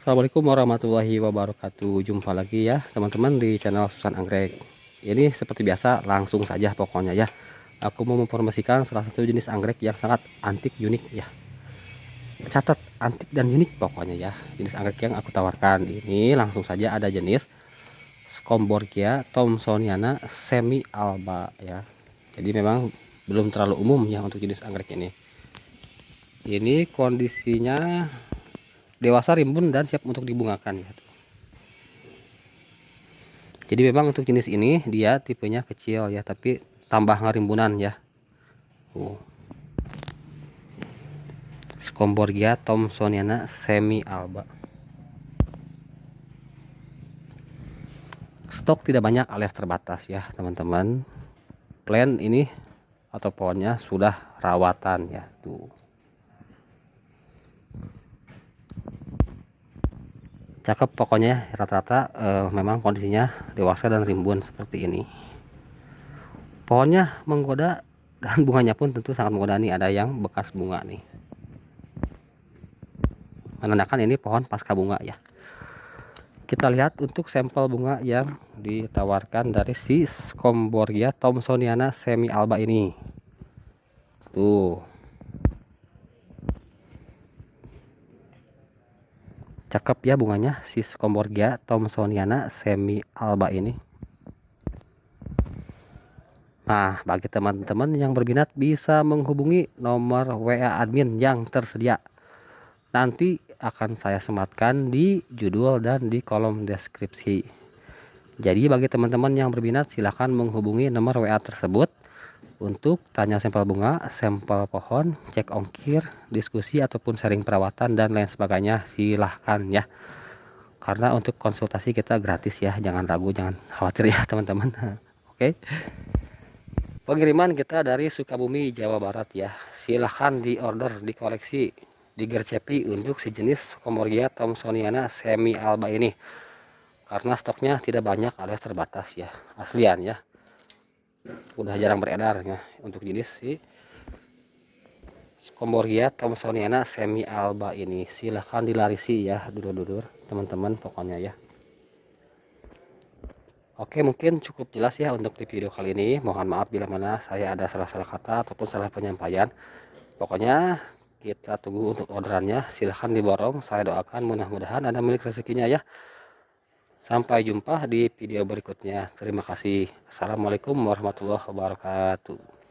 Assalamualaikum warahmatullahi wabarakatuh. Jumpa lagi ya teman-teman di channel Susan Anggrek. Ini seperti biasa langsung saja pokoknya ya. Aku mau mempromosikan salah satu jenis anggrek yang sangat antik unik ya. Catat antik dan unik pokoknya ya. Jenis anggrek yang aku tawarkan ini langsung saja ada jenis Scomborgia thomsoniana semi alba ya. Jadi memang belum terlalu umum ya untuk jenis anggrek ini. Ini kondisinya dewasa, rimbun, dan siap untuk dibungakan ya. Jadi memang untuk jenis ini dia tipenya kecil ya, tapi tambah ngerimbunan ya. Scomborgia thomsoniana semi alba. Stok tidak banyak alias terbatas ya teman-teman. Plant ini atau pohonnya sudah rawatan ya tuh. Cakep pokoknya rata-rata memang kondisinya dewasa dan rimbun seperti ini. Pohonnya menggoda dan bunganya pun tentu sangat menggoda nih, ada yang bekas bunga nih. Menandakan ini pohon pasca bunga ya. Kita lihat untuk sampel bunga yang ditawarkan dari si Scomborgia thomsoniana semi alba ini. Tuh. Cakep ya bunganya si Scomborgia thomsoniana semi alba ini. Nah, bagi teman-teman yang berminat bisa menghubungi nomor WA admin yang tersedia. Nanti akan saya sematkan di judul dan di kolom deskripsi. Jadi bagi teman-teman yang berminat silahkan menghubungi nomor WA tersebut untuk tanya sampel bunga, sampel pohon, cek ongkir, diskusi ataupun sharing perawatan dan lain sebagainya, silahkan ya. Karena untuk konsultasi kita gratis ya, jangan ragu, jangan khawatir ya teman-teman. Oke. Pengiriman kita dari Sukabumi, Jawa Barat ya. Silahkan di order, dikoleksi, digercepi untuk sejenis Scomborgia thomsoniana semi alba ini. Karena stoknya tidak banyak alias terbatas ya, aslian ya. Udah jarang beredar ya untuk jenis si Scomborgia thomsoniana semi alba ini. Silahkan dilarisi ya dulur-dulur teman-teman pokoknya ya. Oke, mungkin cukup jelas ya untuk di video kali ini. Mohon maaf bila mana saya ada salah-salah kata ataupun salah penyampaian. Pokoknya kita tunggu untuk orderannya. Silahkan diborong. Saya doakan mudah-mudahan Anda milik rezekinya ya. Sampai jumpa di video berikutnya. Terima kasih. Assalamualaikum warahmatullahi wabarakatuh.